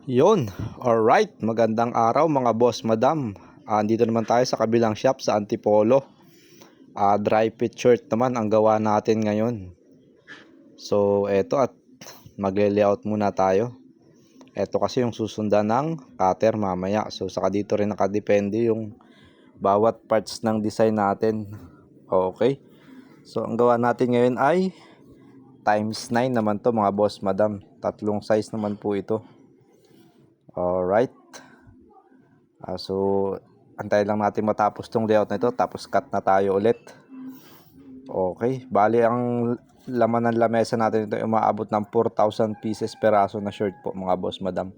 Yun, alright, magandang araw mga boss, madam. Andito naman tayo sa kabilang shop sa Antipolo. Dry fit shirt naman ang gawa natin ngayon. So, eto at magle-layout muna tayo. Eto kasi yung susundan ng cutter mamaya. So, saka dito rin nakadepende yung bawat parts ng design natin. Okay. So, ang gawa natin ngayon ay times 9 naman to mga boss, madam. Tatlong size naman po ito. Alright. So, antay lang natin matapos tong layout na ito. Tapos cut na tayo ulit. Okay. Bali, ang laman ng lamesa natin ito ay umaabot ng 4,000 pieces peraso na shirt po mga boss, madam.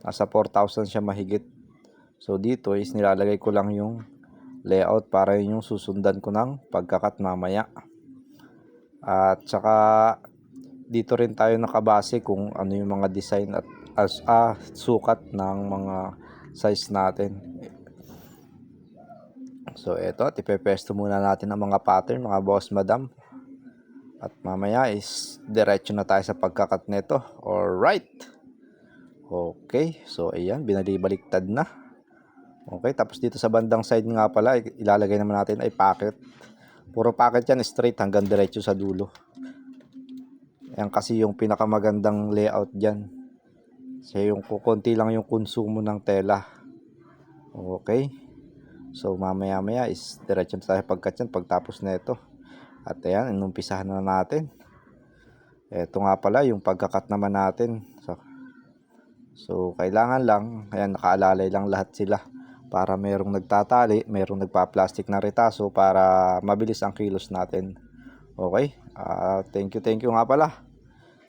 Nasa 4,000 siya mahigit. So, dito is nilalagay ko lang yung layout para yun yung susundan ko ng pagkakat mamaya. At saka dito rin tayo nakabase kung ano yung mga design at sukat ng mga size natin. So eto, at ipepesto muna natin ang mga pattern mga boss, madam. At mamaya is diretso na tayo sa pagkakat nito. Alright. Okay, so ayan, binalibaliktad na. Okay, tapos dito sa bandang side nga pala, ilalagay naman natin ay packet. Puro packet yan, straight hanggang diretso sa dulo. Yan kasi yung pinakamagandang layout dyan. Kasi yung kukunti lang yung konsumo ng tela. Okay. So mamaya is diretso na tayo pagkat yan pagtapos na ito. At ayan, inumpisahan na natin. Ito nga pala yung pagkakat naman natin. So kailangan lang, ayan, nakaalalay lang lahat sila. Para merong nagtatali, merong nagpa-plastic na retaso para mabilis ang kilos natin. Okay. Thank you nga pala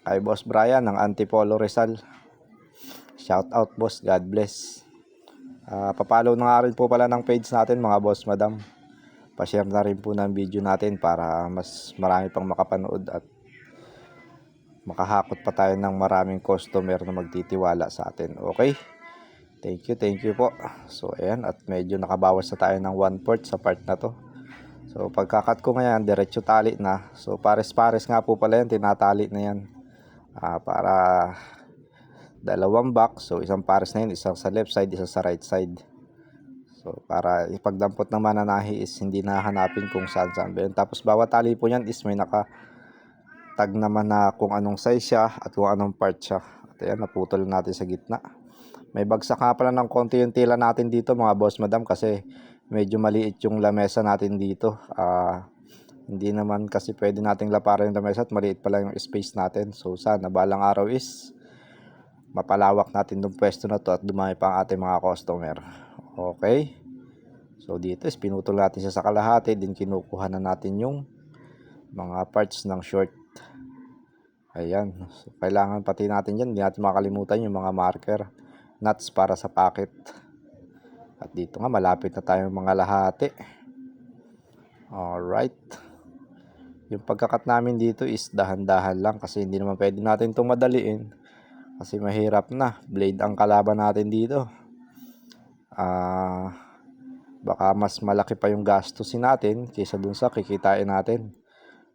kay Boss Brian ng Antipolo Rizal. Shout out boss, God bless. Papalo na nga rin po pala ng page natin mga boss, madam. Pa-share na rin po ng video natin para mas marami pang makapanood at makahakot pa tayo ng maraming customer na magtitiwala sa atin. Okay? Thank you po. So ayan, at medyo nakabawas na tayo ng 1/4 sa part na to. So pagkakat ko ngayon, diretso tali na. So pares-pares nga po pala yan, tinatali na yan. Para dalawang box, so isang pares na yun, isang sa left side, isang sa right side. So para ipagdampot ng mananahi is hindi nahanapin kung saan ba yun. Tapos bawat tali po yan is may naka-tag naman na kung anong size siya at kung anong part siya. At ayan, naputol natin sa gitna. May bagsak nga pala ng konti yung tila natin dito mga boss, madam, kasi medyo maliit yung lamesa natin dito. Hindi naman kasi pwede nating laparan yung lamesa at maliit pala yung space natin. So sana balang araw is mapalawak natin yung pwesto na to at dumami pa ang ating mga customer. Okay. So dito is pinutol natin siya sa kalahati, din kinukuha na natin yung mga parts ng short. Ayan. So kailangan pati natin yan, hindi natin makalimutan yung mga marker, nuts para sa packet. At dito nga malapit na tayo mga lahati. Alright. Yung pagkakat namin dito is dahan-dahan lang kasi hindi naman pwede natin itong madaliin. Kasi mahirap na. Blade ang kalaban natin dito. Baka mas malaki pa yung gastusin natin kaysa dun sa kikitain natin.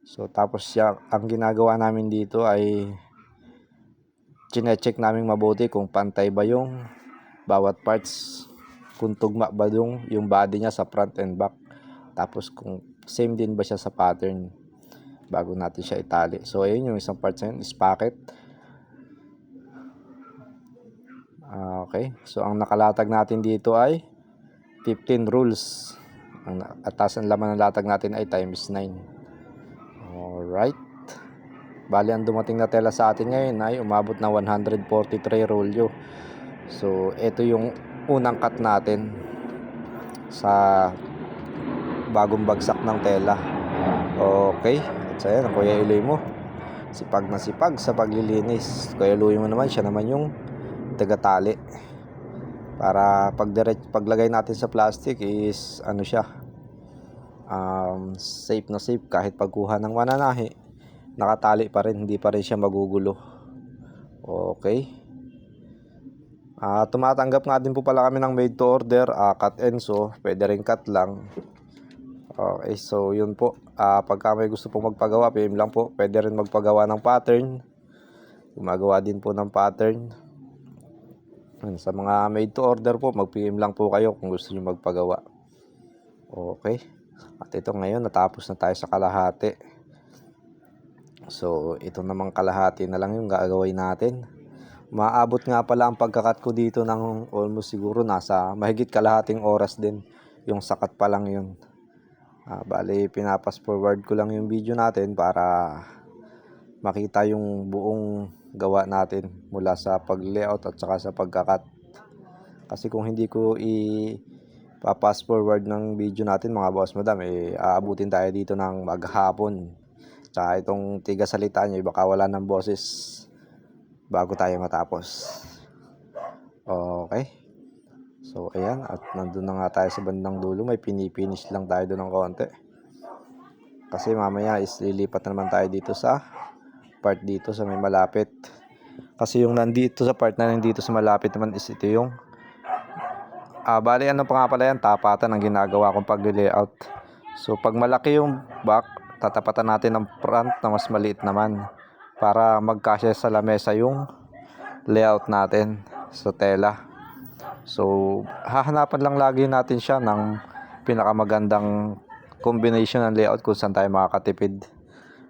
So tapos ang ginagawa namin dito ay chine-check namin mabuti kung pantay ba yung bawat parts. Kung tugma ba yung body niya sa front and back. Tapos kung same din ba siya sa pattern bago natin siya itali. So ayun yung isang part sa yun is packet. Okay, so ang nakalatag natin dito ay 15 rules. At ang laman ng latag natin ay times 9. Alright. Bali, ang dumating na tela sa atin ngayon ay umabot na 143 rolyo. So, ito yung unang cut natin sa bagong bagsak ng tela. Okay. At so, yan, ang Kuya Iloy mo. Sipag na sipag sa paglilinis. Kuya Iloy mo naman, siya naman yung tagatali. Para paglagay natin sa plastic is ano siya, safe na safe kahit pagkuha ng mananahi, nakatali pa rin, hindi pa rin siya magugulo. Okay. Tumatanggap nga din po pala kami ng made to order, cut and sew, pwede rin cut lang. Okay, so yun po. Pagka may gusto pong magpagawa, PM lang po. Pwede rin magpagawa ng pattern. Gumagawa din po ng pattern. Sa mga made to order po, mag-PM lang po kayo kung gusto niyo magpagawa. Okay. At ito ngayon, natapos na tayo sa kalahati. So, ito namang kalahati na lang yung gagawin natin. Maabot nga pala ang pagkakat ko dito ng almost siguro nasa mahigit kalahating oras din. Yung sakat pa lang yun. Bali, pinapas forward ko lang yung video natin para makita yung buong gawa natin mula sa pag-layout at saka sa pagkakat. Kasi kung hindi ko pa-fast forward ng video natin mga boss madam, aabutin tayo dito ng maghapon. Tsaka itong tiga salita nyo, baka wala ng boses bago tayo matapos. Okay. So ayan, at nandun na nga tayo sa bandang dulo. May pinipinish lang tayo doon ng konti. Kasi mamaya is lilipat na naman tayo dito sa part dito sa may malapit. Kasi yung nandito sa part na nandito sa malapit naman is ito yung bali ano pa nga pala yan, tapatan ang ginagawa kong pag-layout. So pag malaki yung back, tatapatan natin ng front na mas maliit naman para magkasya sa lamesa yung layout natin sa tela. So hahanapan lang lagi natin siya ng pinakamagandang combination ng layout kung saan tayo makakatipid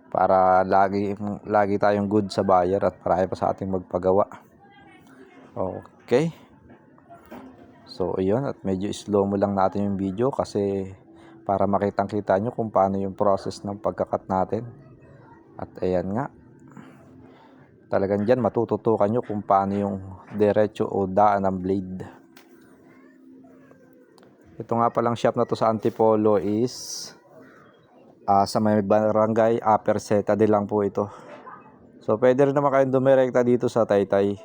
para lagi tayong good sa buyer at marami pa sa ating magpagawa. Okay. So ayun, at medyo slow mo lang natin yung video kasi para makitang-kita nyo kung paano yung process ng pagkakat natin. At ayan nga, talagang dyan matututukan nyo kung paano yung diretso o daan ng blade. Ito nga palang shop na to sa Antipolo is sa may barangay Upper Seta din lang po ito. So pwede rin naman kayong dumirekta dito sa Taytay.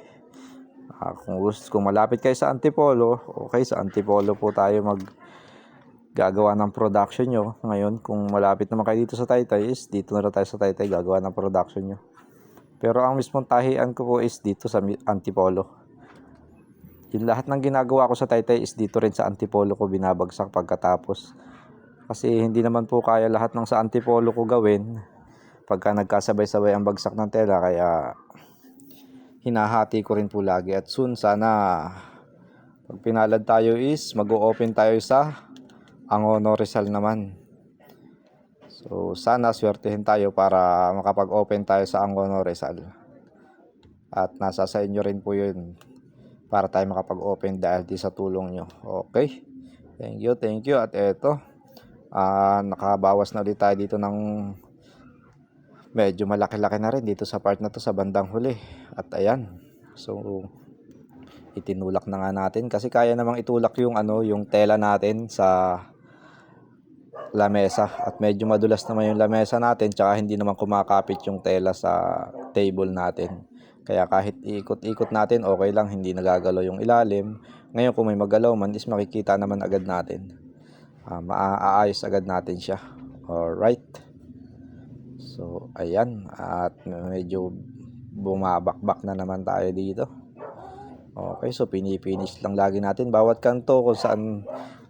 Kung malapit kayo sa Antipolo, okay, sa Antipolo po tayo gagawa ng production nyo. Ngayon, kung malapit naman kayo dito sa Taytay, is dito na rin tayo sa Taytay gagawa ng production nyo. Pero ang mismong tahian ko po is dito sa Antipolo. Yung lahat ng ginagawa ko sa Taytay is dito rin sa Antipolo ko binabagsak pagkatapos. Kasi hindi naman po kaya lahat ng sa Antipolo ko gawin pagka nagkasabay-sabay ang bagsak ng tela, kaya hinahati ko rin po lagi. At soon sana pag pinalad tayo is mag-o-open tayo sa Angono Rizal naman. So sana swertehin tayo para makapag-open tayo sa Angono Rizal. At nasa sa inyo rin po yun para tayo makapag-open dahil di sa tulong nyo. Okay. Thank you. At eto, nakabawas na ulit tayo dito ng medyo malaki-laki na rin dito sa part na to sa bandang huli. At ayan, so itinulak na nga natin kasi kaya namang itulak yung yung tela natin sa lamesa at medyo madulas naman yung lamesa natin, tsaka hindi naman kumakapit yung tela sa table natin. Kaya kahit ikot-ikot natin okay lang, hindi nagagalaw yung ilalim. Ngayon kung may magalaw man is makikita naman agad natin. Maaayos agad natin siya. Alright. So ayan, at medyo bumabakbak na naman tayo dito. Okay, so pinipinish lang lagi natin bawat kanto kung saan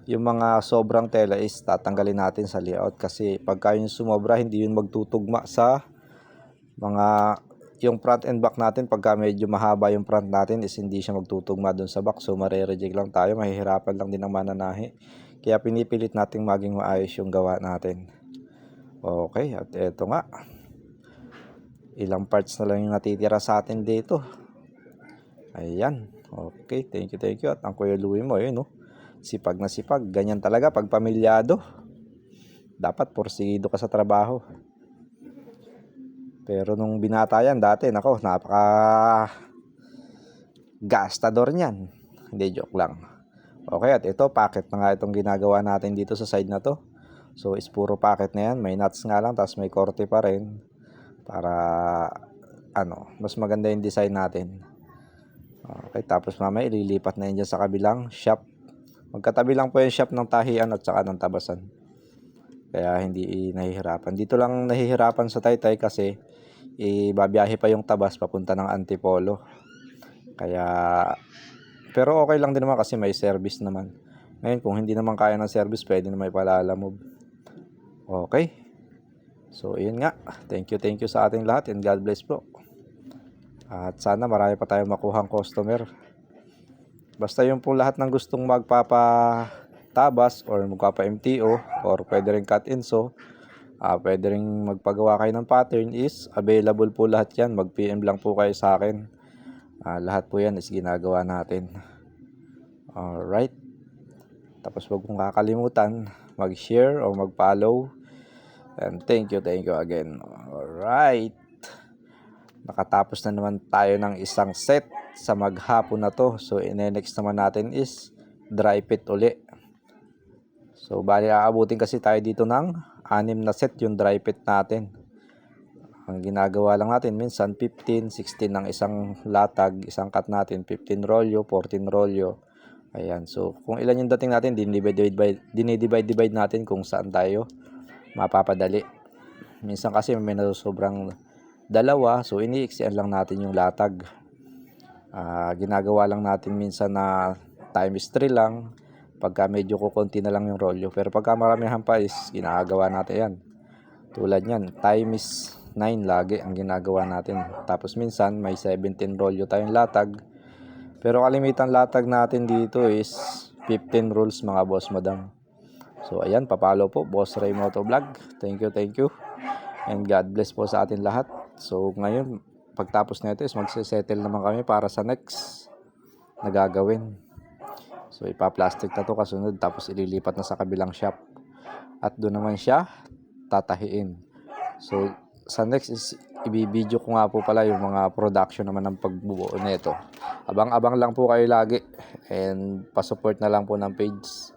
yung mga sobrang tela is tatanggalin natin sa layout, kasi pagka yung sumobra hindi yun magtutugma sa mga yung front and back natin. Pagka medyo mahaba yung front natin is hindi siya magtutugma dun sa back, so mare-reject lang tayo, mahihirapan lang din ang mananahi. Kaya pinipilit nating maging maayos yung gawa natin. Okay, at eto nga, ilang parts na lang yung natitira sa atin dito. Ayan, okay, thank you. At ang Kuya Louie mo, yun, no? Sipag na sipag, ganyan talaga pag pamilyado. Dapat porsigido ka sa trabaho. Pero nung binata yan dati, nako, napaka gastador niyan. Hindi, joke lang. Okay, at ito, packet na nga itong ginagawa natin dito sa side na to. So is puro packet na yan, may nuts nga lang, tapos may korte pa rin para mas maganda yung design natin. Okay, tapos mamaya ililipat na yun dyan sa kabilang shop. Magkatabi lang po yung shop ng tahian at saka ng tabasan, kaya hindi nahihirapan. Dito lang nahihirapan sa Taytay kasi babiyahe pa yung tabas papunta ng Antipolo. Kaya pero okay lang din naman kasi may service naman. Ngayon kung hindi naman kaya ng service, pwede na may palalamove. Okay. So yun nga. Thank you sa ating lahat and God bless po. At sana marami pa tayong makuhang customer. Basta yung po lahat ng gustong magpapatabas or magpapa-MTO or pwede rin cut and sew, pwede rin magpagawa kayo ng pattern is available po lahat yan. Mag-PM lang po kayo sa akin. Lahat po yan is ginagawa natin. Alright. Tapos wag mong kakalimutan mag-share o mag-follow. And thank you again. Alright. Nakatapos na naman tayo ng isang set sa maghapon na to. So next naman natin is dry fit uli. So bali aabutin kasi tayo dito ng 6 na set yung dry fit natin. Ang ginagawa lang natin minsan 15, 16 ng isang latag, isang cut natin, 15 rolyo, 14 rolyo. Ayan, so kung ilan yung dating natin, dinidivide natin kung saan tayo mapapadali. Minsan kasi may sobrang dalawa, so ini-extend lang natin yung latag. Ginagawa lang natin minsan na times 3 lang pagka medyo kukunti na lang yung rolyo. Pero pagka maramihan pa is ginagawa natin yan. Tulad yan, times 9 lagi ang ginagawa natin. Tapos minsan may 17 rolyo tayong latag. Pero kalimitan latag natin dito is 15 rolls mga boss madam. So ayan, papalo po Boss Ray Motovlog. Thank you. And God bless po sa atin lahat. So ngayon, pagtapos nito is magse-settle naman kami para sa next na gagawin. So ipa-plastic na to kasunod, tapos ililipat na sa kabilang shop. At doon naman siya tatahiin. So sa next is ibibideo ko nga po pala yung mga production naman ng pagbubuo nito. Abang-abang lang po kayo lagi and pa-support na lang po ng page.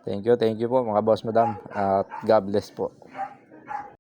Thank you po mga boss madam at God bless po.